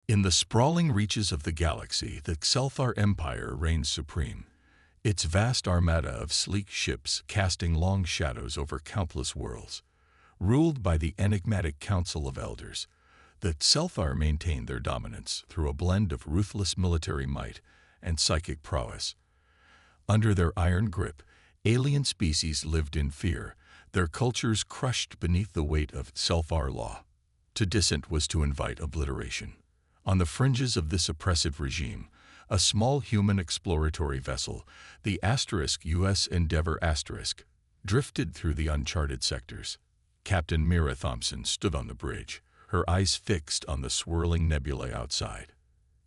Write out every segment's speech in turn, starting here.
In the sprawling reaches of the galaxy, the Xelthar Empire reigns supreme, its vast armada of sleek ships casting long shadows over countless worlds. Ruled by the enigmatic Council of Elders, the Xelthar maintained their dominance through a blend of ruthless military might and psychic prowess. Under their iron grip, alien species lived in fear, their cultures crushed beneath the weight of Xelthar law. To dissent was to invite obliteration. On the fringes of this oppressive regime, a small human exploratory vessel, the U.S. Endeavour *, drifted through the uncharted sectors. Captain Mira Thompson stood on the bridge, her eyes fixed on the swirling nebulae outside.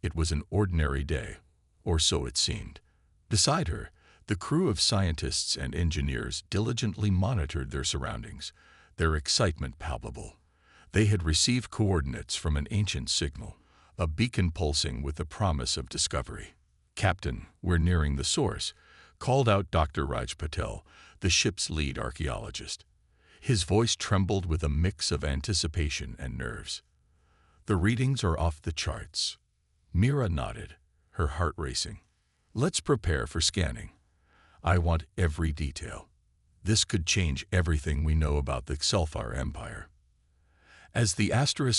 It was an ordinary day, or so it seemed. Beside her, the crew of scientists and engineers diligently monitored their surroundings, their excitement palpable. They had received coordinates from an ancient signal, a beacon pulsing with the promise of discovery. "Captain, we're nearing the source," called out Dr. Raj Patel, the ship's lead archaeologist. His voice trembled with a mix of anticipation and nerves. "The readings are off the charts." Mira nodded, her heart racing. "Let's prepare for scanning. I want every detail. This could change everything we know about the Xelthar Empire." As the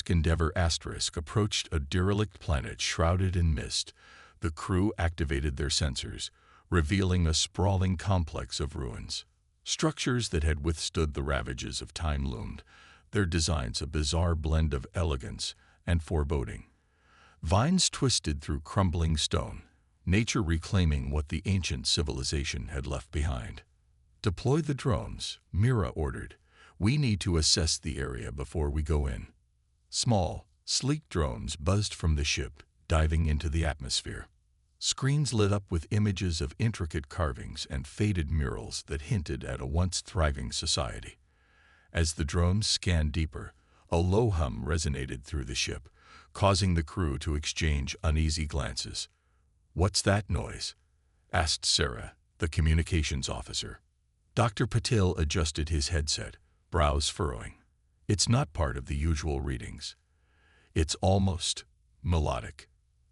Endeavour * approached a derelict planet shrouded in mist, the crew activated their sensors, revealing a sprawling complex of ruins. Structures that had withstood the ravages of time loomed, their designs a bizarre blend of elegance and foreboding. Vines twisted through crumbling stone, nature reclaiming what the ancient civilization had left behind. "Deploy the drones," Mira ordered. "We need to assess the area before we go in." Small, sleek drones buzzed from the ship, diving into the atmosphere. Screens lit up with images of intricate carvings and faded murals that hinted at a once thriving society. As the drones scanned deeper, a low hum resonated through the ship, causing the crew to exchange uneasy glances. "What's that noise?" asked Sarah, the communications officer. Dr. Patel adjusted his headset, brows furrowing. "It's not part of the usual readings. It's almost melodic."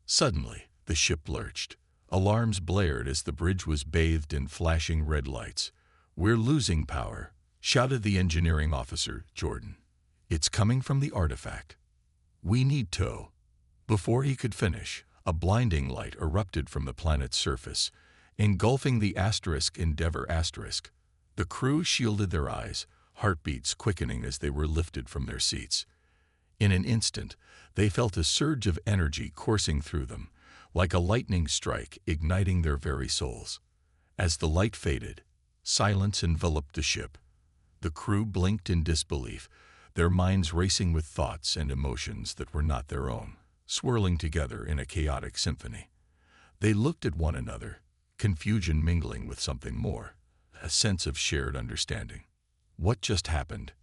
Suddenly, the ship lurched. Alarms blared as the bridge was bathed in flashing red lights. "We're losing power," shouted the engineering officer, Jordan. "It's coming from the artifact. We need tow." Before he could finish, a blinding light erupted from the planet's surface, engulfing the Endeavour *. The crew shielded their eyes, heartbeats quickening as they were lifted from their seats. In an instant, they felt a surge of energy coursing through them, like a lightning strike igniting their very souls. As the light faded, silence enveloped the ship. The crew blinked in disbelief, their minds racing with thoughts and emotions that were not their own, swirling together in a chaotic symphony. They looked at one another, confusion mingling with something more, a sense of shared understanding. "What just happened?"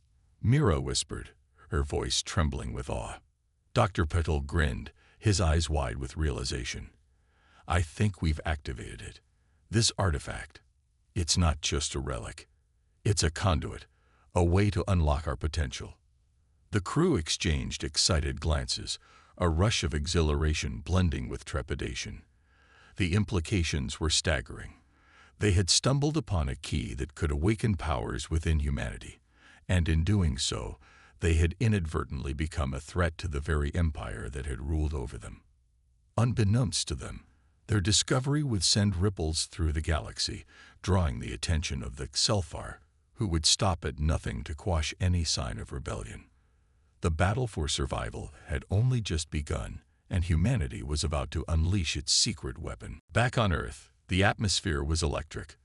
Mira whispered, her voice trembling with awe. Dr. Patel grinned, his eyes wide with realization. "I think we've activated it. This artifact. It's not just a relic. It's a conduit, a way to unlock our potential." The crew exchanged excited glances, a rush of exhilaration blending with trepidation. The implications were staggering. They had stumbled upon a key that could awaken powers within humanity, and in doing so, they had inadvertently become a threat to the very empire that had ruled over them. Unbeknownst to them, their discovery would send ripples through the galaxy, drawing the attention of the Xelthar, who would stop at nothing to quash any sign of rebellion. The battle for survival had only just begun, and humanity was about to unleash its secret weapon. Back on Earth, the atmosphere was electric.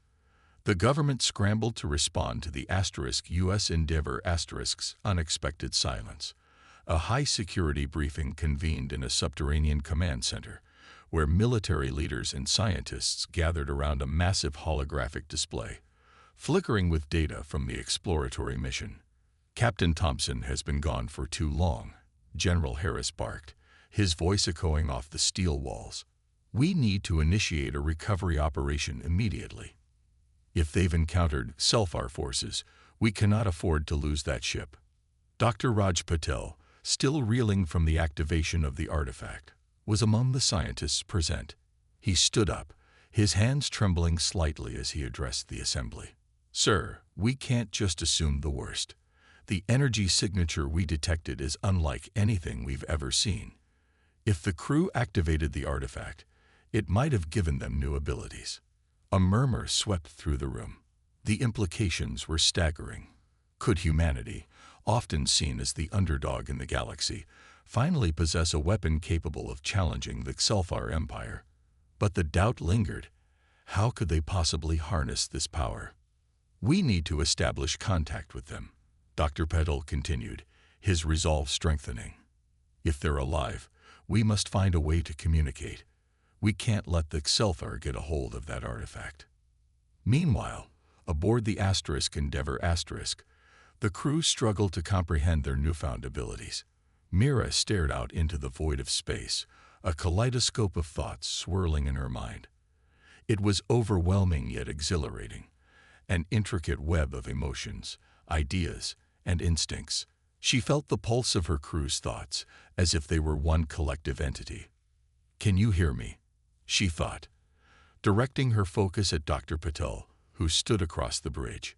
The government scrambled to respond to the U.S. Endeavour *''s unexpected silence. A high-security briefing convened in a subterranean command center, where military leaders and scientists gathered around a massive holographic display, flickering with data from the exploratory mission. "Captain Thompson has been gone for too long," General Harris barked, his voice echoing off the steel walls. "We need to initiate a recovery operation immediately. If they've encountered Xelthar forces, we cannot afford to lose that ship." Dr. Raj Patel, still reeling from the activation of the artifact, was among the scientists present. He stood up, his hands trembling slightly as he addressed the assembly. "Sir, we can't just assume the worst. The energy signature we detected is unlike anything we've ever seen. If the crew activated the artifact, it might have given them new abilities." A murmur swept through the room. The implications were staggering. Could humanity, often seen as the underdog in the galaxy, finally possess a weapon capable of challenging the Xelfar Empire? But the doubt lingered. How could they possibly harness this power? "We need to establish contact with them," Dr. Petal continued, his resolve strengthening. "If they're alive, we must find a way to communicate. We can't let the Xelfar get a hold of that artifact." Meanwhile, aboard the Endeavor Asterisk, the crew struggled to comprehend their newfound abilities. Mira stared out into the void of space, a kaleidoscope of thoughts swirling in her mind. It was overwhelming yet exhilarating, an intricate web of emotions, ideas, and instincts. She felt the pulse of her crew's thoughts, as if they were one collective entity. "Can you hear me?" she thought, directing her focus at Dr. Patel, who stood across the bridge.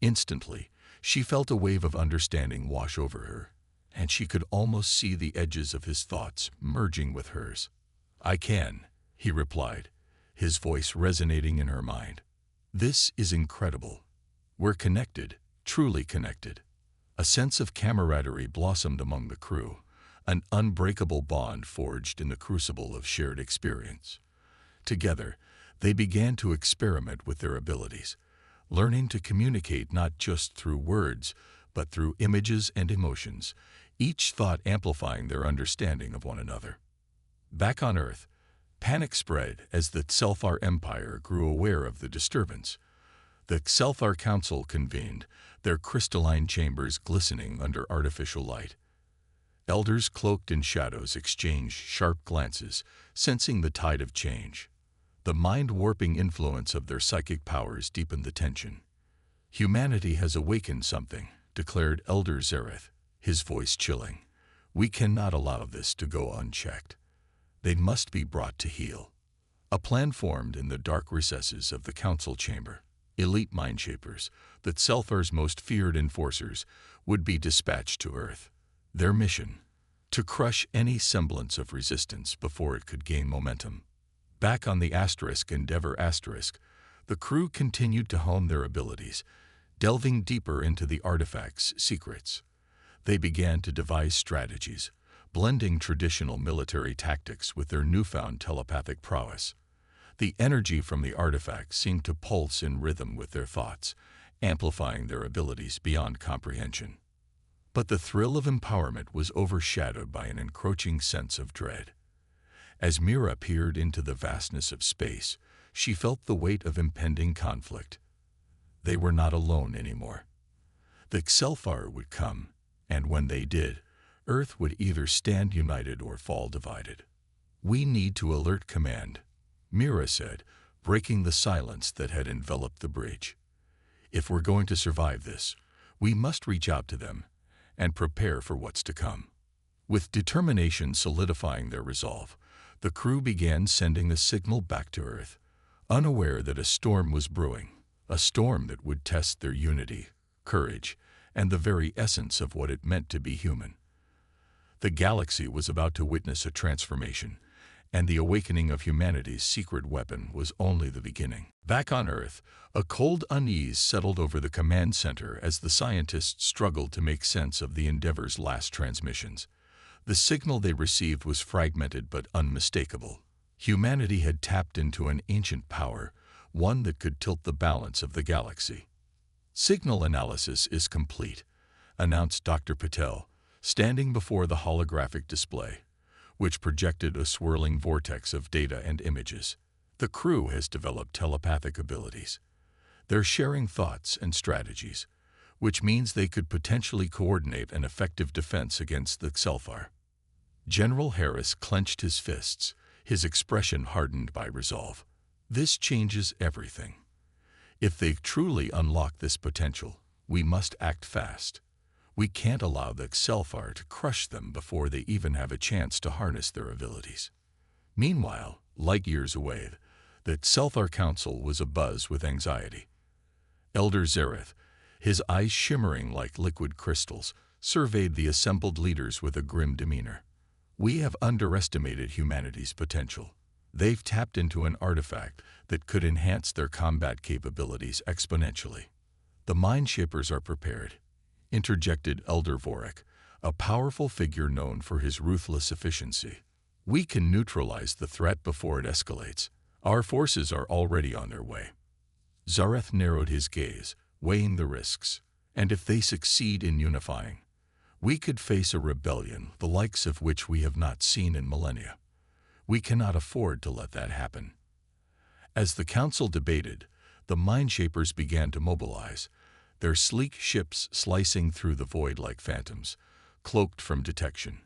Instantly, she felt a wave of understanding wash over her, and she could almost see the edges of his thoughts merging with hers. "I can," he replied, his voice resonating in her mind. "This is incredible. We're connected, truly connected." A sense of camaraderie blossomed among the crew, an unbreakable bond forged in the crucible of shared experience. Together, they began to experiment with their abilities, learning to communicate not just through words, but through images and emotions, each thought amplifying their understanding of one another. Back on Earth, panic spread as the Xelfar Empire grew aware of the disturbance. The Xelfar Council convened, their crystalline chambers glistening under artificial light. Elders cloaked in shadows exchanged sharp glances, sensing the tide of change. The mind-warping influence of their psychic powers deepened the tension. "Humanity has awakened something," declared Elder Zareth, his voice chilling. "We cannot allow this to go unchecked. They must be brought to heel." A plan formed in the dark recesses of the council chamber. Elite mindshapers, the Xelfar's most feared enforcers, would be dispatched to Earth. Their mission: to crush any semblance of resistance before it could gain momentum. Back on the Endeavor Asterisk, the crew continued to hone their abilities, delving deeper into the artifact's secrets. They began to devise strategies, blending traditional military tactics with their newfound telepathic prowess. The energy from the artifact seemed to pulse in rhythm with their thoughts, amplifying their abilities beyond comprehension. But the thrill of empowerment was overshadowed by an encroaching sense of dread. As Mira peered into the vastness of space, she felt the weight of impending conflict. They were not alone anymore. The Xelfar would come, and when they did, Earth would either stand united or fall divided. "We need to alert command," Mira said, breaking the silence that had enveloped the bridge. "If we're going to survive this, we must reach out to them and prepare for what's to come." With determination solidifying their resolve, the crew began sending the signal back to Earth, unaware that a storm was brewing, a storm that would test their unity, courage, and the very essence of what it meant to be human. The galaxy was about to witness a transformation, and the awakening of humanity's secret weapon was only the beginning. Back on Earth, a cold unease settled over the command center as the scientists struggled to make sense of the Endeavor's last transmissions. The signal they received was fragmented but unmistakable. Humanity had tapped into an ancient power, one that could tilt the balance of the galaxy. "Signal analysis is complete," announced Dr. Patel, standing before the holographic display, which projected a swirling vortex of data and images. "The crew has developed telepathic abilities. They're sharing thoughts and strategies, which means they could potentially coordinate an effective defense against the Xelfar." General Harris clenched his fists, his expression hardened by resolve. "This changes everything. If they truly unlock this potential, we must act fast. We can't allow the Xelfar to crush them before they even have a chance to harness their abilities. Meanwhile, light years away, the Xelfar Council was abuzz with anxiety. Elder Zareth, his eyes shimmering like liquid crystals, surveyed the assembled leaders with a grim demeanor. We have underestimated humanity's potential. They've tapped into an artifact that could enhance their combat capabilities exponentially. The Mind Shapers are prepared, interjected Elder Vorik, a powerful figure known for his ruthless efficiency. We can neutralize the threat before it escalates. Our forces are already on their way. Zareth narrowed his gaze, weighing the risks. And if they succeed in unifying, we could face a rebellion the likes of which we have not seen in millennia. We cannot afford to let that happen. As the council debated, the Mind Shapers began to mobilize, their sleek ships slicing through the void like phantoms, cloaked from detection.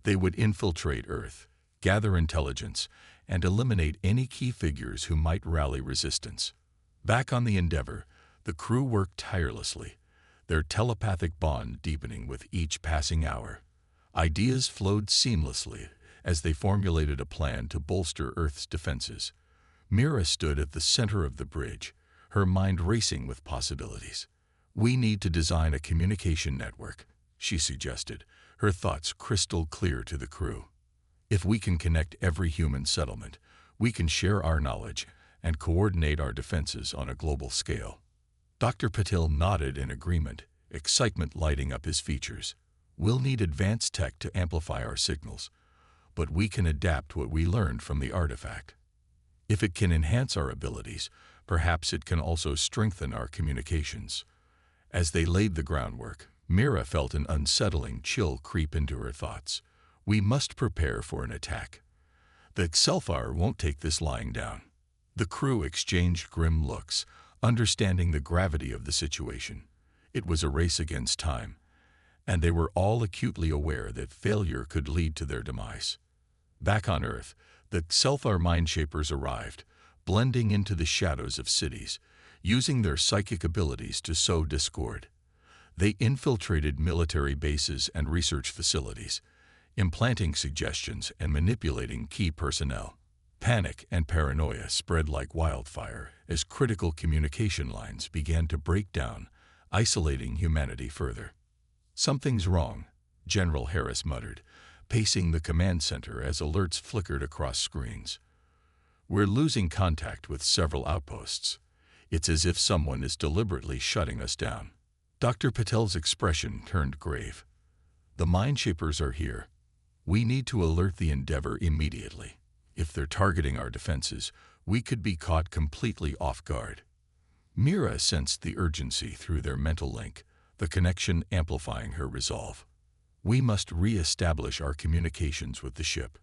They would infiltrate Earth, gather intelligence, and eliminate any key figures who might rally resistance. Back on the Endeavor, the crew worked tirelessly, their telepathic bond deepening with each passing hour. Ideas flowed seamlessly as they formulated a plan to bolster Earth's defenses. Mira stood at the center of the bridge, her mind racing with possibilities. We need to design a communication network, she suggested, her thoughts crystal clear to the crew. If we can connect every human settlement, we can share our knowledge and coordinate our defenses on a global scale. Dr. Patil nodded in agreement, excitement lighting up his features. We'll need advanced tech to amplify our signals, but we can adapt what we learned from the artifact. If it can enhance our abilities, perhaps it can also strengthen our communications. As they laid the groundwork, Mira felt an unsettling chill creep into her thoughts. We must prepare for an attack. The Xelfar won't take this lying down. The crew exchanged grim looks, understanding the gravity of the situation. It was a race against time, and they were all acutely aware that failure could lead to their demise. Back on Earth, the Xelfar Mind Shapers arrived, blending into the shadows of cities, using their psychic abilities to sow discord. They infiltrated military bases and research facilities, implanting suggestions and manipulating key personnel. Panic and paranoia spread like wildfire as critical communication lines began to break down, isolating humanity further. "Something's wrong," General Harris muttered, pacing the command center as alerts flickered across screens. "We're losing contact with several outposts. It's as if someone is deliberately shutting us down." Dr. Patel's expression turned grave. "The Mind Shapers are here. We need to alert the Endeavor immediately. If they're targeting our defenses, we could be caught completely off guard." Mira sensed the urgency through their mental link, the connection amplifying her resolve. "We must re-establish our communications with the ship.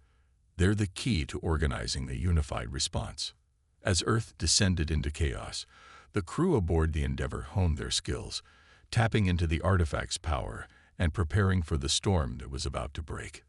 They're the key to organizing a unified response." As Earth descended into chaos, the crew aboard the Endeavor honed their skills, tapping into the artifact's power and preparing for the storm that was about to break.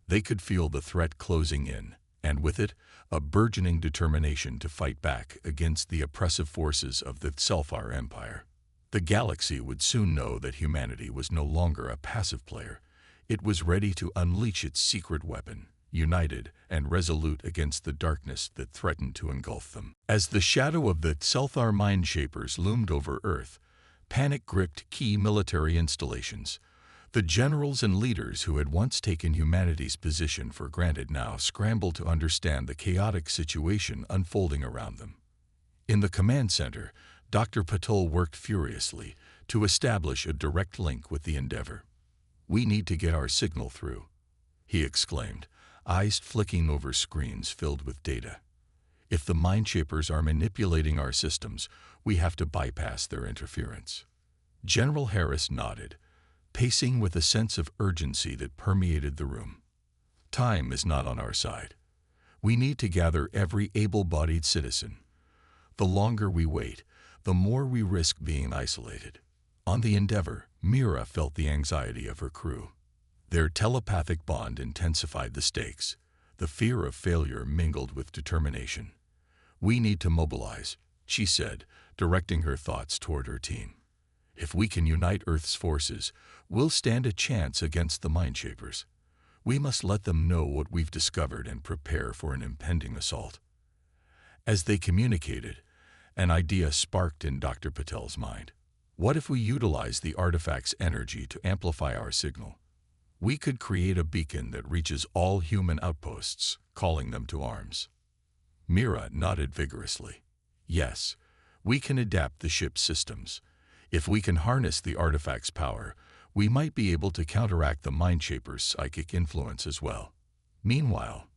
They could feel the threat closing in, and with it, a burgeoning determination to fight back against the oppressive forces of the Xelfar Empire. The galaxy would soon know that humanity was no longer a passive player. It was ready to unleash its secret weapon, united and resolute against the darkness that threatened to engulf them. As the shadow of the Xelfar Mind Shapers loomed over Earth, panic gripped key military installations. The generals and leaders who had once taken humanity's position for granted now scrambled to understand the chaotic situation unfolding around them. In the command center, Dr. Patil worked furiously to establish a direct link with the Endeavor. "We need to get our signal through," he exclaimed, eyes flicking over screens filled with data. "If the Mind Shapers are manipulating our systems, we have to bypass their interference." General Harris nodded, pacing with a sense of urgency that permeated the room. "Time is not on our side. We need to gather every able-bodied citizen. The longer we wait, the more we risk being isolated." On the Endeavor, Mira felt the anxiety of her crew. Their telepathic bond intensified the stakes. The fear of failure mingled with determination. "We need to mobilize," she said, directing her thoughts toward her team. If we can unite Earth's forces, we'll stand a chance against the Mindshapers. We must let them know what we've discovered and prepare for an impending assault." As they communicated, an idea sparked in Dr. Patel's mind. What if we utilize the artifact's energy to amplify our signal? We could create a beacon that reaches all human outposts, calling them to arms. Mira nodded vigorously. "Yes, we can adapt the ship's systems. If we can harness the artifact's power, we might be able to counteract the Mindshapers' psychic influence as well." Meanwhile,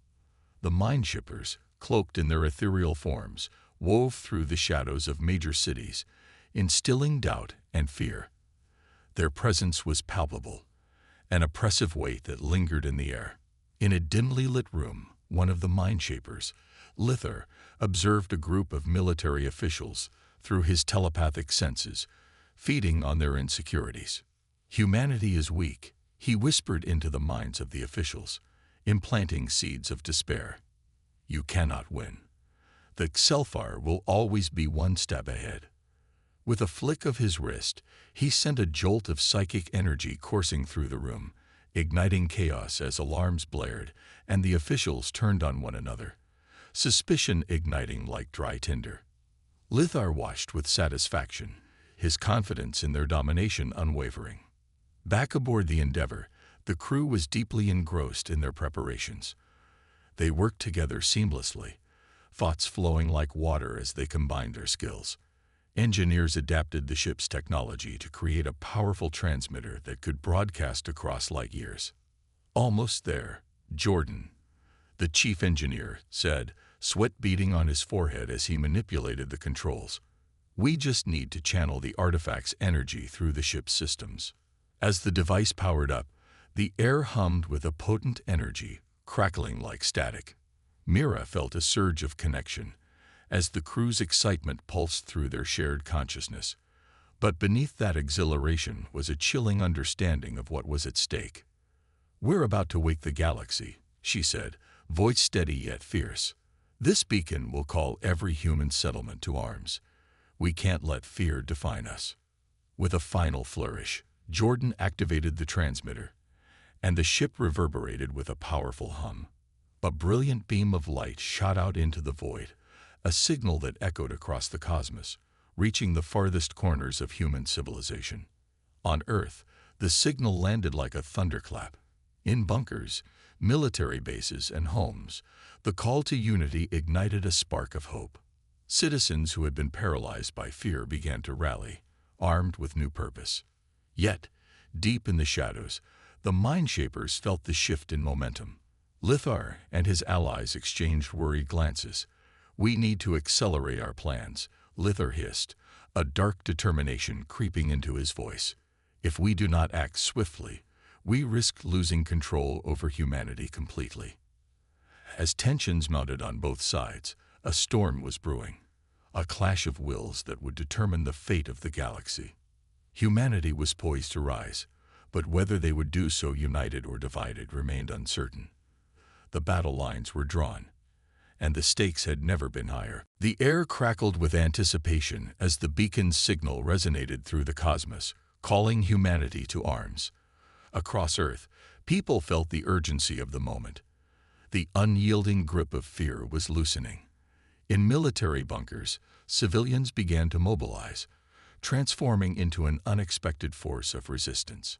the Mindshapers, cloaked in their ethereal forms, wove through the shadows of major cities, instilling doubt and fear. Their presence was palpable, an oppressive weight that lingered in the air. In a dimly lit room, one of the Mindshapers, Lithar, observed a group of military officials through his telepathic senses, feeding on their insecurities. "Humanity is weak," he whispered into the minds of the officials, implanting seeds of despair. "You cannot win. The Xelfar will always be one step ahead." With a flick of his wrist, he sent a jolt of psychic energy coursing through the room, igniting chaos as alarms blared and the officials turned on one another, suspicion igniting like dry tinder. Lithar watched with satisfaction, his confidence in their domination unwavering. Back aboard the Endeavor, the crew was deeply engrossed in their preparations. They worked together seamlessly, thoughts flowing like water as they combined their skills. Engineers adapted the ship's technology to create a powerful transmitter that could broadcast across light years. "Almost there, Jordan," the chief engineer said, sweat beading on his forehead as he manipulated the controls. "We just need to channel the artifact's energy through the ship's systems." As the device powered up, the air hummed with a potent energy, crackling like static. Mira felt a surge of connection, as the crew's excitement pulsed through their shared consciousness. But beneath that exhilaration was a chilling understanding of what was at stake. "We're about to wake the galaxy," she said, voice steady yet fierce. "This beacon will call every human settlement to arms. We can't let fear define us." With a final flourish, Jordan activated the transmitter, and the ship reverberated with a powerful hum. A brilliant beam of light shot out into the void, a signal that echoed across the cosmos, reaching the farthest corners of human civilization. On Earth, the signal landed like a thunderclap. In bunkers, military bases, and homes, the call to unity ignited a spark of hope. Citizens who had been paralyzed by fear began to rally, armed with new purpose. Yet, deep in the shadows, the Mindshapers felt the shift in momentum. Lithar and his allies exchanged worried glances. "We need to accelerate our plans," Lithar hissed, a dark determination creeping into his voice. "If we do not act swiftly, we risk losing control over humanity completely." As tensions mounted on both sides, a storm was brewing, a clash of wills that would determine the fate of the galaxy. Humanity was poised to rise, but whether they would do so united or divided remained uncertain. The battle lines were drawn, and the stakes had never been higher. The air crackled with anticipation as the beacon's signal resonated through the cosmos, calling humanity to arms. Across Earth, people felt the urgency of the moment. The unyielding grip of fear was loosening. In military bunkers, civilians began to mobilize, transforming into an unexpected force of resistance.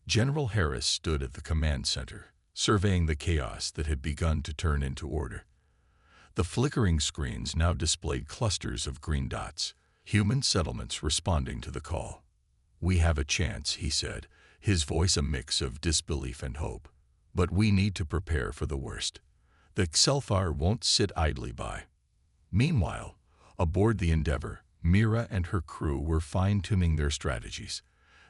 General Harris stood at the command center, surveying the chaos that had begun to turn into order. The flickering screens now displayed clusters of green dots, human settlements responding to the call. "We have a chance," he said, his voice a mix of disbelief and hope. "But we need to prepare for the worst. The Xelfar won't sit idly by." Meanwhile, aboard the Endeavor, Mira and her crew were fine-tuning their strategies.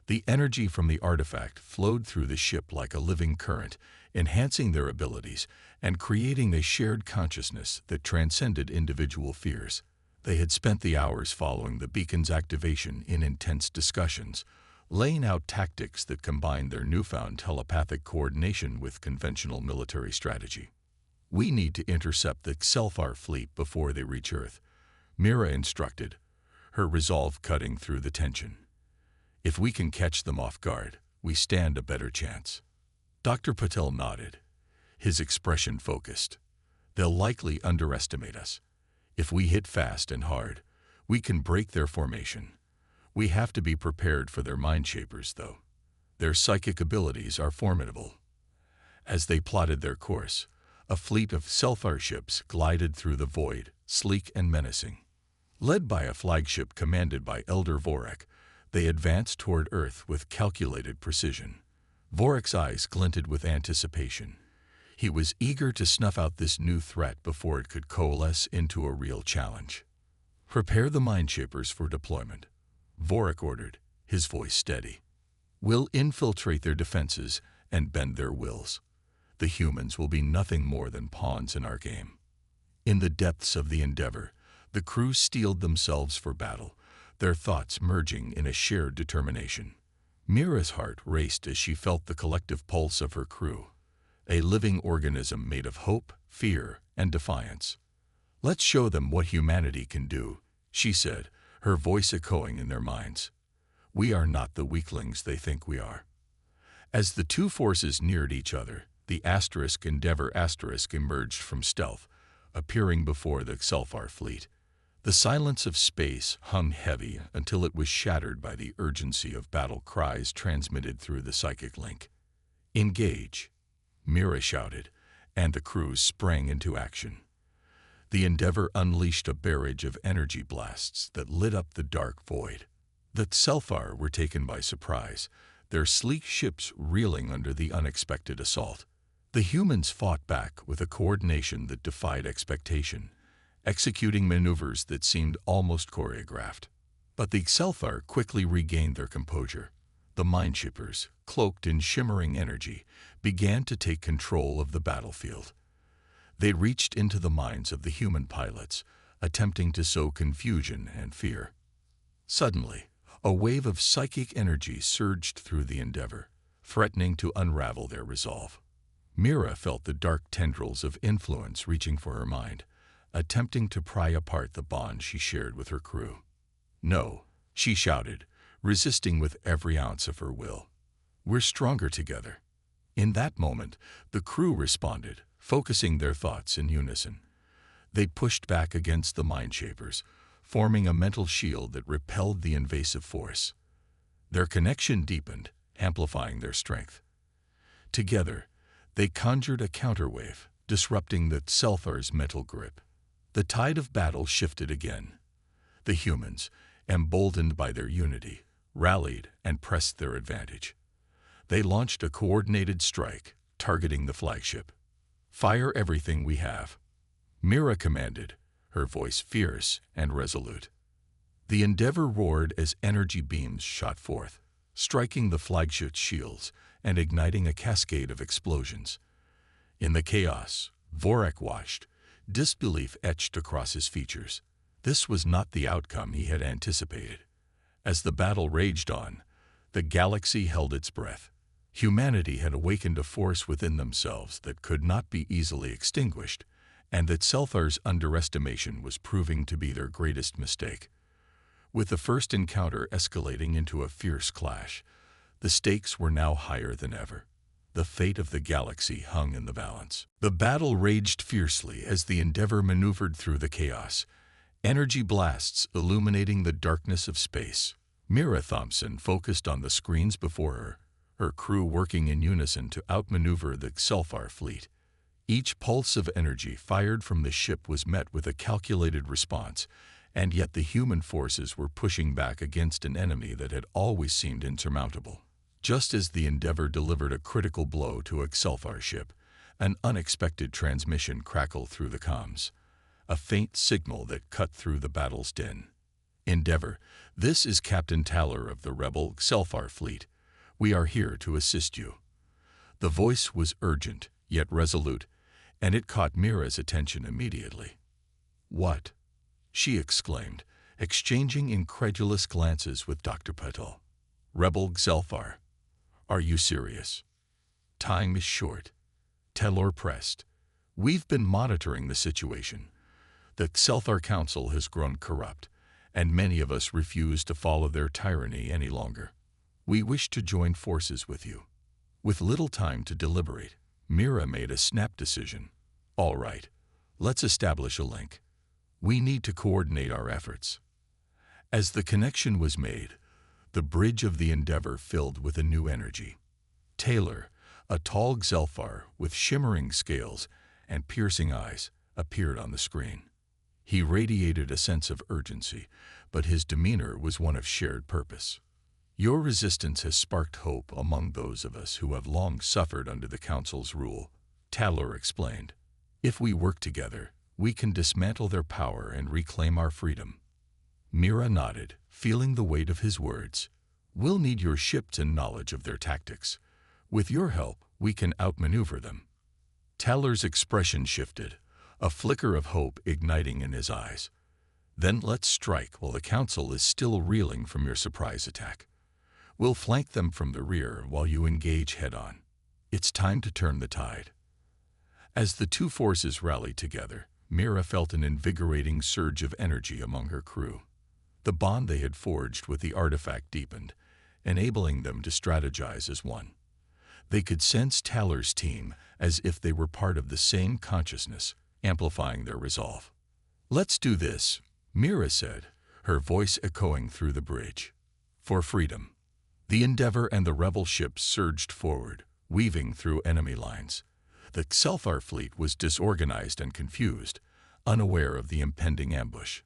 The energy from the artifact flowed through the ship like a living current, enhancing their abilities and creating a shared consciousness that transcended individual fears. They had spent the hours following the beacon's activation in intense discussions, laying out tactics that combined their newfound telepathic coordination with conventional military strategy. "We need to intercept the Xelfar fleet before they reach Earth," Mira instructed, her resolve cutting through the tension. If we can catch them off guard, we stand a better chance. Dr. Patel nodded, his expression focused. They'll likely underestimate us. If we hit fast and hard, we can break their formation. We have to be prepared for their mind shapers, though. Their psychic abilities are formidable. As they plotted their course, a fleet of Selfar ships glided through the void, sleek and menacing. Led by a flagship commanded by Elder Vorak, they advanced toward Earth with calculated precision. Vorak's eyes glinted with anticipation. He was eager to snuff out this new threat before it could coalesce into a real challenge. "Prepare the mind shapers for deployment," Vorak ordered, his voice steady. "We'll infiltrate their defenses and bend their wills. The humans will be nothing more than pawns in our game." In the depths of the Endeavor, the crew steeled themselves for battle, their thoughts merging in a shared determination. Mira's heart raced as she felt the collective pulse of her crew, a living organism made of hope, fear, and defiance. "Let's show them what humanity can do," she said, her voice echoing in their minds. "We are not the weaklings they think we are." As the two forces neared each other, the Endeavor emerged from stealth, appearing before the Selfar fleet. The silence of space hung heavy until it was shattered by the urgency of battle cries transmitted through the psychic link. "Engage," Mira shouted, and the crews sprang into action. The Endeavor unleashed a barrage of energy blasts that lit up the dark void. The Selfar were taken by surprise, their sleek ships reeling under the unexpected assault. The humans fought back with a coordination that defied expectation, executing maneuvers that seemed almost choreographed. But the Selfar quickly regained their composure. The Mindshapers, cloaked in shimmering energy, began to take control of the battlefield. They reached into the minds of the human pilots, attempting to sow confusion and fear. Suddenly, a wave of psychic energy surged through the Endeavor, threatening to unravel their resolve. Mira felt the dark tendrils of influence reaching for her mind, attempting to pry apart the bond she shared with her crew. "No," she shouted, resisting with every ounce of her will. "We're stronger together." In that moment, the crew responded, focusing their thoughts in unison. They pushed back against the Mindshapers, forming a mental shield that repelled the invasive force. Their connection deepened, amplifying their strength. Together, they conjured a counterwave, disrupting the Selfar's mental grip. The tide of battle shifted again. The humans, emboldened by their unity, rallied and pressed their advantage. They launched a coordinated strike, targeting the flagship. "Fire everything we have," Mira commanded, her voice fierce and resolute. The Endeavor roared as energy beams shot forth, striking the flagship's shields and igniting a cascade of explosions. In the chaos, Vorak watched, disbelief etched across his features. This was not the outcome he had anticipated. As the battle raged on, the galaxy held its breath. Humanity had awakened a force within themselves that could not be easily extinguished, and that Selfar's underestimation was proving to be their greatest mistake. With the first encounter escalating into a fierce clash, the stakes were now higher than ever. The fate of the galaxy hung in the balance. The battle raged fiercely as the Endeavor maneuvered through the chaos, energy blasts illuminating the darkness of space. Mira Thompson focused on the screens before her, her crew working in unison to outmaneuver the Selfar fleet. Each pulse of energy fired from the ship was met with a calculated response, and yet the human forces were pushing back against an enemy that had always seemed insurmountable. Just as the Endeavor delivered a critical blow to a Selfar ship, an unexpected transmission crackled through the comms, a faint signal that cut through the battle's din. "Endeavor, this is Captain Taller of the rebel Selfar fleet. We are here to assist you." The voice was urgent, yet resolute, and it caught Mira's attention immediately. "What?" she exclaimed, exchanging incredulous glances with Dr. Patel. "Rebel Selfar. Are you serious?" "Time is short," Taylor pressed. "We've been monitoring the situation. The Selfar Council has grown corrupt, and many of us refuse to follow their tyranny any longer. We wish to join forces with you." With little time to deliberate, Mira made a snap decision. "All right, let's establish a link. We need to coordinate our efforts." As the connection was made, the bridge of the Endeavor filled with a new energy. Taylor, a tall Xelfar with shimmering scales and piercing eyes, appeared on the screen. He radiated a sense of urgency, but his demeanor was one of shared purpose. "Your resistance has sparked hope among those of us who have long suffered under the Council's rule," Taylor explained. "If we work together, we can dismantle their power and reclaim our freedom." Mira nodded, feeling the weight of his words. "We'll need your ships and knowledge of their tactics. With your help, we can outmaneuver them." Taylor's expression shifted, a flicker of hope igniting in his eyes. "Then let's strike while the Council is still reeling from your surprise attack. We'll flank them from the rear while you engage head-on. It's time to turn the tide." As the two forces rallied together, Mira felt an invigorating surge of energy among her crew. The bond they had forged with the artifact deepened, enabling them to strategize as one. They could sense Taylor's team as if they were part of the same consciousness, amplifying their resolve. "Let's do this," Mira said, her voice echoing through the bridge. "For freedom." The Endeavor and the rebel ships surged forward, weaving through enemy lines. The Xelfar fleet was disorganized and confused, unaware of the impending ambush.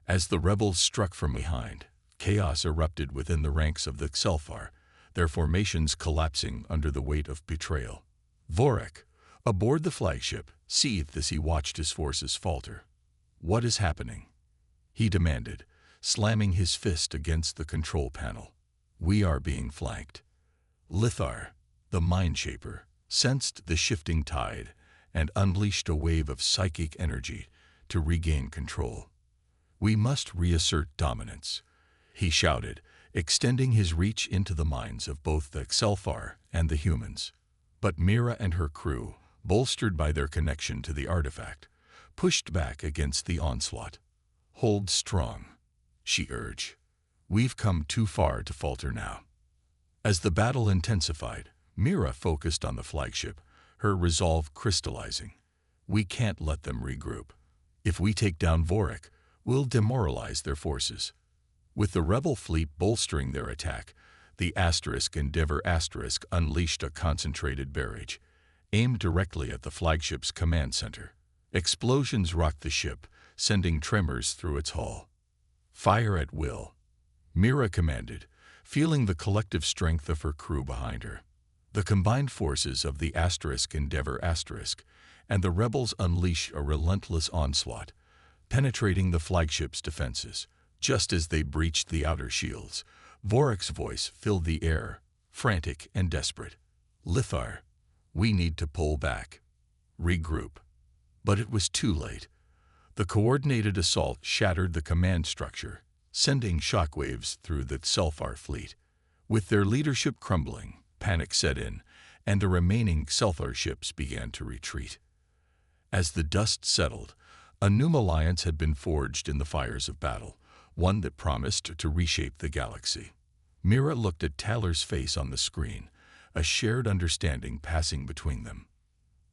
As the rebels struck from behind, chaos erupted within the ranks of the Xelfar, their formations collapsing under the weight of betrayal. Vorik, aboard the flagship, seethed as he watched his forces falter. "What is happening?" he demanded, slamming his fist against the control panel. "We are being flanked." Lithar, the Mind Shaper, sensed the shifting tide and unleashed a wave of psychic energy to regain control. "We must reassert dominance," he shouted, extending his reach into the minds of both the Xelfar and the humans. But Mira and her crew, bolstered by their connection to the artifact, pushed back against the onslaught. "Hold strong," she urged. "We've come too far to falter now." As the battle intensified, Mira focused on the flagship, her resolve crystallizing. "We can't let them regroup. If we take down Vorik, we'll demoralize their forces." With the rebel fleet bolstering their attack, the Endeavor unleashed a concentrated barrage, aimed directly at the flagship's command center. Explosions rocked the ship, sending tremors through its hull. "Fire at will," Mira commanded, feeling the collective strength of her crew behind her. The combined forces of the Endeavor and the rebels unleash a relentless onslaught, penetrating the flagship's defenses. Just as they breached the outer shields, Vorik's voice filled the air, frantic and desperate. "Lithar, we need to pull back. Regroup." But it was too late. The coordinated assault shattered the command structure, sending shockwaves through the Xelfar fleet. With their leadership crumbling, panic set in, and the remaining Xelfar ships began to retreat. As the dust settled, a new alliance had been forged in the fires of battle, one that promised to reshape the galaxy. Mira looked at Taylor's face on the screen, a shared understanding passing between them.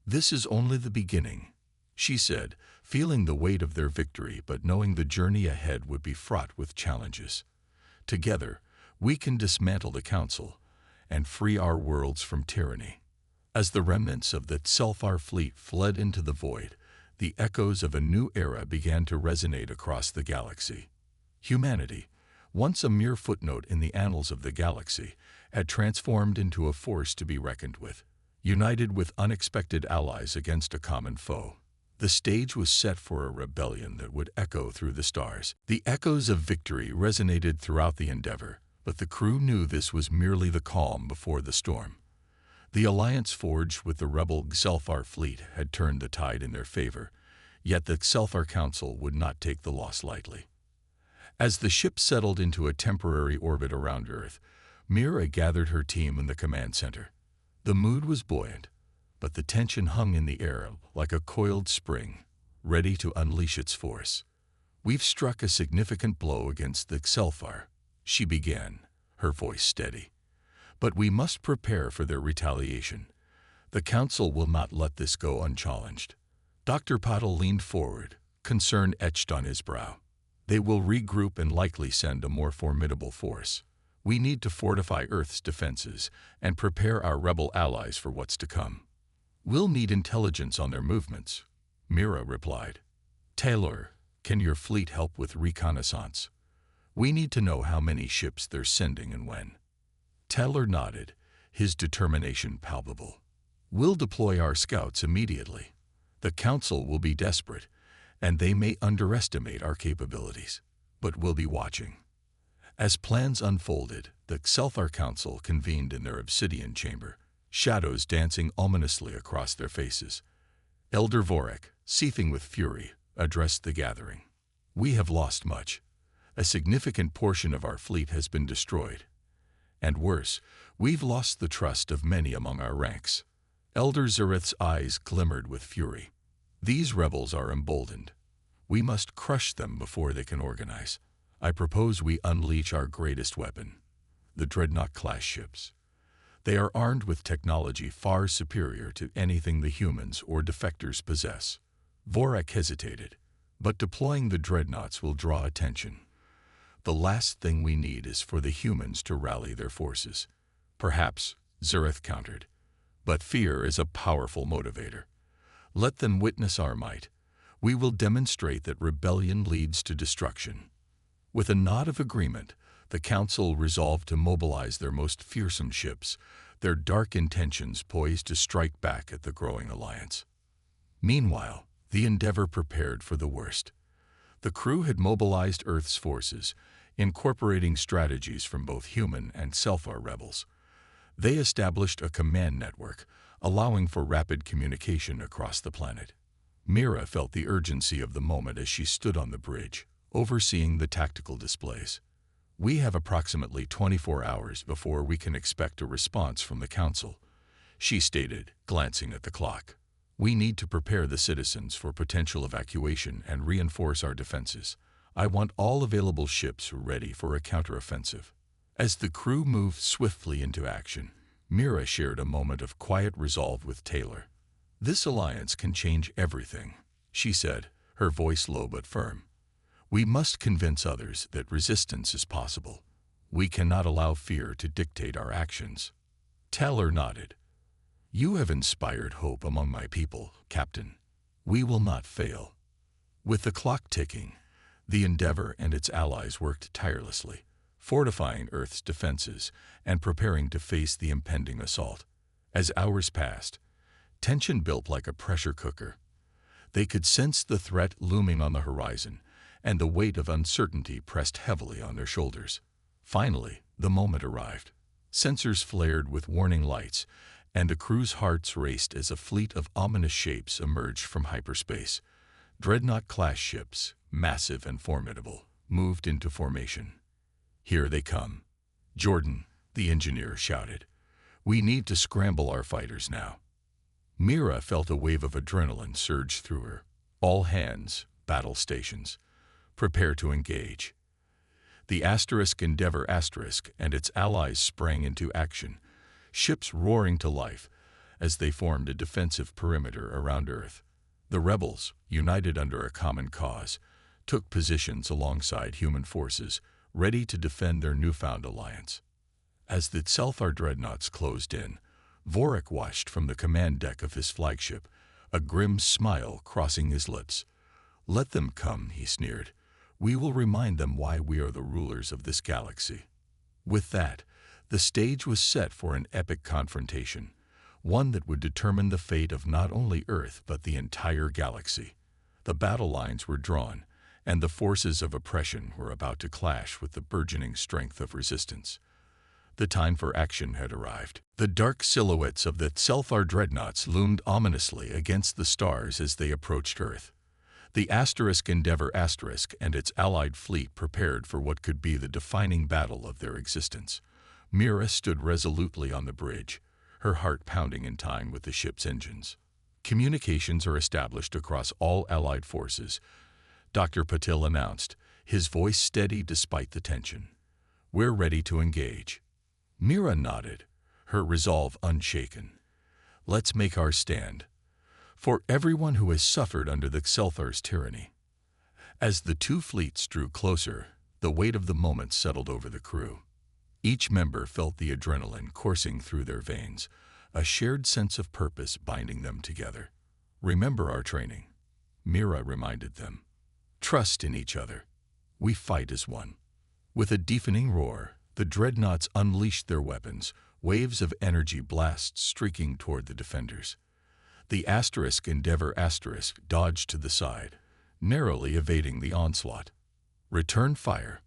"This is only the beginning," she said, feeling the weight of their victory but knowing the journey ahead would be fraught with challenges. "Together, we can dismantle the Council and free our worlds from tyranny." As the remnants of the Xelfar fleet fled into the void, the echoes of a new era began to resonate across the galaxy. Humanity, once a mere footnote in the annals of the galaxy, had transformed into a force to be reckoned with, united with unexpected allies against a common foe. The stage was set for a rebellion that would echo through the stars. The echoes of victory resonated throughout the Endeavor, but the crew knew this was merely the calm before the storm. The alliance forged with the rebel Xelfar fleet had turned the tide in their favor, yet the Xelfar Council would not take the loss lightly. As the ship settled into a temporary orbit around Earth, Mira gathered her team in the command center. The mood was buoyant, but the tension hung in the air like a coiled spring, ready to unleash its force. "We've struck a significant blow against the Xelfar," she began, her voice steady. "But we must prepare for their retaliation. The Council will not let this go unchallenged." Dr. Patil leaned forward, concern etched on his brow. "They will regroup and likely send a more formidable force. We need to fortify Earth's defenses and prepare our rebel allies for what's to come." "We'll need intelligence on their movements," Mira replied. "Taylor, can your fleet help with reconnaissance? We need to know how many ships they're sending and when." Taylor nodded, his determination palpable. "We'll deploy our scouts immediately. The Council will be desperate, and they may underestimate our capabilities, but we'll be watching." As plans unfolded, the Xelthar Council convened in their obsidian chamber, shadows dancing ominously across their faces. Elder Vorik, seething with fury, addressed the gathering. "We have lost much. A significant portion of our fleet has been destroyed. And worse, we've lost the trust of many among our ranks." Elder Zareth's eyes glimmered with fury. "These rebels are emboldened. We must crush them before they can organize. I propose we unleash our greatest weapon, the Dreadnought-class ships. They are armed with technology far superior to anything the humans or defectors possess." Vorik hesitated, "But deploying the Dreadnoughts will draw attention. The last thing we need is for the humans to rally their forces." "Perhaps," Zareth countered, "but fear is a powerful motivator. Let them witness our might. We will demonstrate that rebellion leads to destruction." With a nod of agreement, the Council resolved to mobilize their most fearsome ships, their dark intentions poised to strike back at the growing alliance. Meanwhile, the Endeavor prepared for the worst. The crew had mobilized Earth's forces, incorporating strategies from both human and Xelthar rebels. They established a command network, allowing for rapid communication across the planet. Mira felt the urgency of the moment as she stood on the bridge, overseeing the tactical displays. "We have approximately 24 hours before we can expect a response from the Council," she stated, glancing at the clock. "We need to prepare the citizens for potential evacuation and reinforce our defenses. I want all available ships ready for a counteroffensive." As the crew moved swiftly into action, Mira shared a moment of quiet resolve with Taylor. "This alliance can change everything," she said, her voice low but firm. "We must convince others that resistance is possible. We cannot allow fear to dictate our actions." Taylor nodded. "You have inspired hope among my people, Captain. We will not fail." With the clock ticking, the Endeavor and its allies worked tirelessly, fortifying Earth's defenses and preparing to face the impending assault. As hours passed, tension built like a pressure cooker. They could sense the threat looming on the horizon, and the weight of uncertainty pressed heavily on their shoulders. Finally, the moment arrived. Sensors flared with warning lights, and the crew's hearts raced as a fleet of ominous shapes emerged from hyperspace. Dreadnought-class ships, massive and formidable, moved into formation. "Here they come." "Jordan," the engineer shouted. "We need to scramble our fighters now." Mira felt a wave of adrenaline surge through her. All hands, battle stations. Prepare to engage. The Endeavor and its allies sprang into action, ships roaring to life as they formed a defensive perimeter around Earth. The rebels, united under a common cause, took positions alongside human forces, ready to defend their newfound alliance. As the Xelthar dreadnoughts closed in, Vorik watched from the command deck of his flagship, a grim smile crossing his lips. "Let them come," he sneered. "We will remind them why we are the rulers of this galaxy." With that, the stage was set for an epic confrontation, one that would determine the fate of not only Earth but the entire galaxy. The battle lines were drawn, and the forces of oppression were about to clash with the burgeoning strength of resistance. The time for action had arrived. The dark silhouettes of the Xelthar dreadnoughts loomed ominously against the stars as they approached Earth. The Endeavor and its allied fleet prepared for what could be the defining battle of their existence. Mira stood resolutely on the bridge, her heart pounding in time with the ship's engines. "Communications are established across all allied forces," Dr. Patil announced, his voice steady despite the tension. We're ready to engage. Mira nodded, her resolve unshaken. Let's make our stand. For everyone who has suffered under the Xelthar's tyranny. As the two fleets drew closer, the weight of the moment settled over the crew. Each member felt the adrenaline coursing through their veins, a shared sense of purpose binding them together. Remember our training, Mira reminded them. Trust in each other. We fight as one. With a deafening roar, the dreadnoughts unleashed their weapons, waves of energy blasts streaking toward the defenders. The Endeavor dodged to the side, narrowly evading the onslaught. Return fire,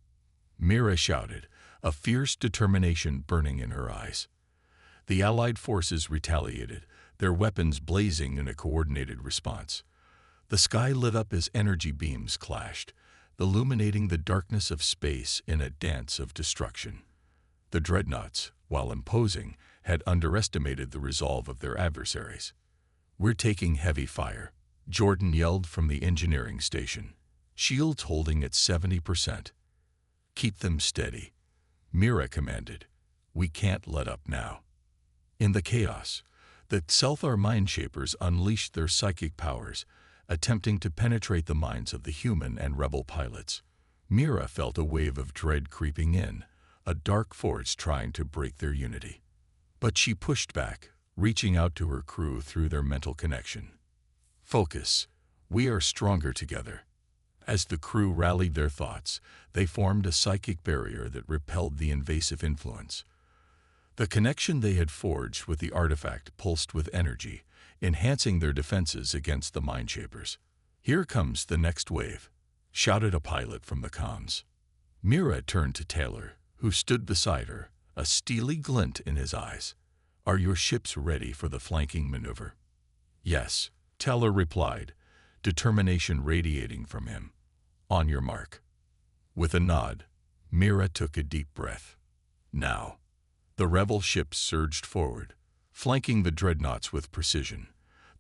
Mira shouted, a fierce determination burning in her eyes. The Allied forces retaliated, their weapons blazing in a coordinated response. The sky lit up as energy beams clashed, illuminating the darkness of space in a dance of destruction. The dreadnoughts, while imposing, had underestimated the resolve of their adversaries. We're taking heavy fire, Jordan yelled from the engineering station, shields holding at 70%. Keep them steady, Mira commanded. We can't let up now. In the chaos, the Xelthar Mindshapers unleashed their psychic powers, attempting to penetrate the minds of the human and rebel pilots. Mira felt a wave of dread creeping in, a dark force trying to break their unity. But she pushed back, reaching out to her crew through their mental connection. Focus. We are stronger together. As the crew rallied their thoughts, they formed a psychic barrier that repelled the invasive influence. The connection they had forged with the artifact pulsed with energy, enhancing their defenses against the Mindshapers. Here comes the next wave, shouted a pilot from the comms. Mira turned to Taylor, who stood beside her, a steely glint in his eyes. Are your ships ready for the flanking maneuver? Yes, Taylor replied, determination radiating from him. On your mark. With a nod, Mira took a deep breath. Now. The rebel ships surged forward, flanking the dreadnoughts with precision.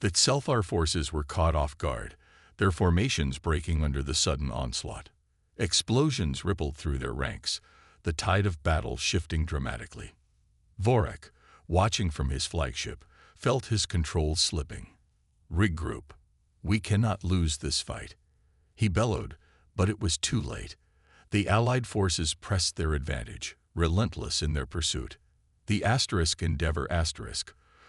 The Xelthar forces were caught off guard, their formations breaking under the sudden onslaught. Explosions rippled through their ranks, the tide of battle shifting dramatically. Vorik, watching from his flagship, felt his controls slipping. Regroup. We cannot lose this fight. He bellowed, but it was too late. The Allied forces pressed their advantage, relentless in their pursuit. The Endeavor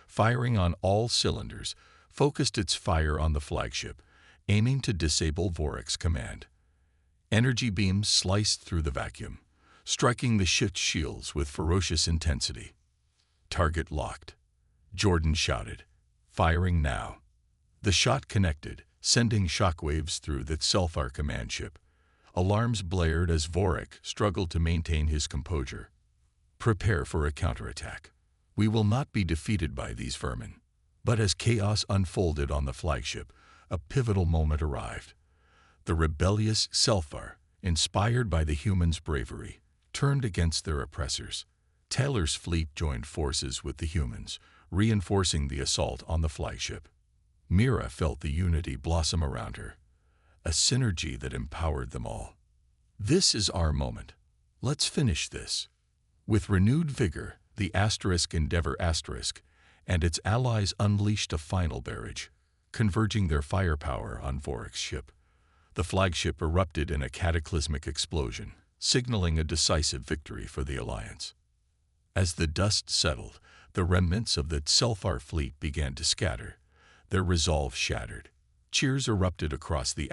firing on all cylinders, focused its fire on the flagship, aiming to disable Vorik's command. Energy beams sliced through the vacuum, striking the ship's shields with ferocious intensity. Target locked, Jordan shouted, firing now. The shot connected, sending shockwaves through the Xelthar command ship. Alarms blared as Vorik struggled to maintain his composure. Prepare for a counterattack. We will not be defeated by these vermin. But as chaos unfolded on the flagship, a pivotal moment arrived. The rebellious Xelthar, inspired by the humans' bravery, turned against their oppressors. Taylor's fleet joined forces with the humans, reinforcing the assault on the flagship. Mira felt the unity blossom around her, a synergy that empowered them all. This is our moment. Let's finish this. With renewed vigor, the Endeavor and its allies unleashed a final barrage, converging their firepower on Vorik's ship. The flagship erupted in a cataclysmic explosion, signaling a decisive victory for the Alliance. As the dust settled, the remnants of the Xelthar fleet began to scatter, their resolve shattered. Cheers erupted across the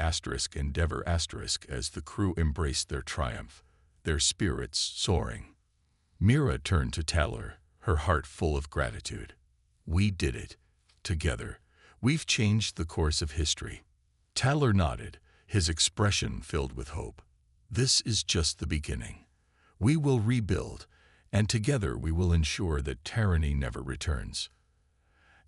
Endeavor as the crew embraced their triumph, their spirits soaring. Mira turned to Taylor, her heart full of gratitude. We did it. Together, we've changed the course of history. Taylor nodded, his expression filled with hope. This is just the beginning. We will rebuild, and together we will ensure that tyranny never returns.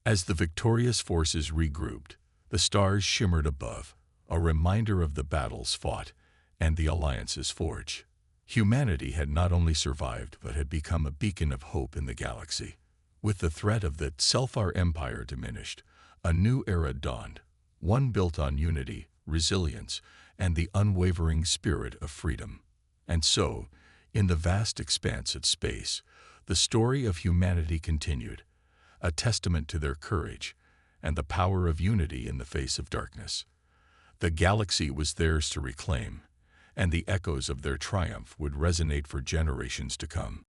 As the victorious forces regrouped, the stars shimmered above, a reminder of the battles fought and the alliances forged. Humanity had not only survived but had become a beacon of hope in the galaxy. With the threat of the Xelthar Empire diminished, a new era dawned, one built on unity, resilience, and the unwavering spirit of freedom. And so, In the vast expanse of space, the story of humanity continued, a testament to their courage and the power of unity in the face of darkness. The galaxy was theirs to reclaim, and the echoes of their triumph would resonate for generations to come.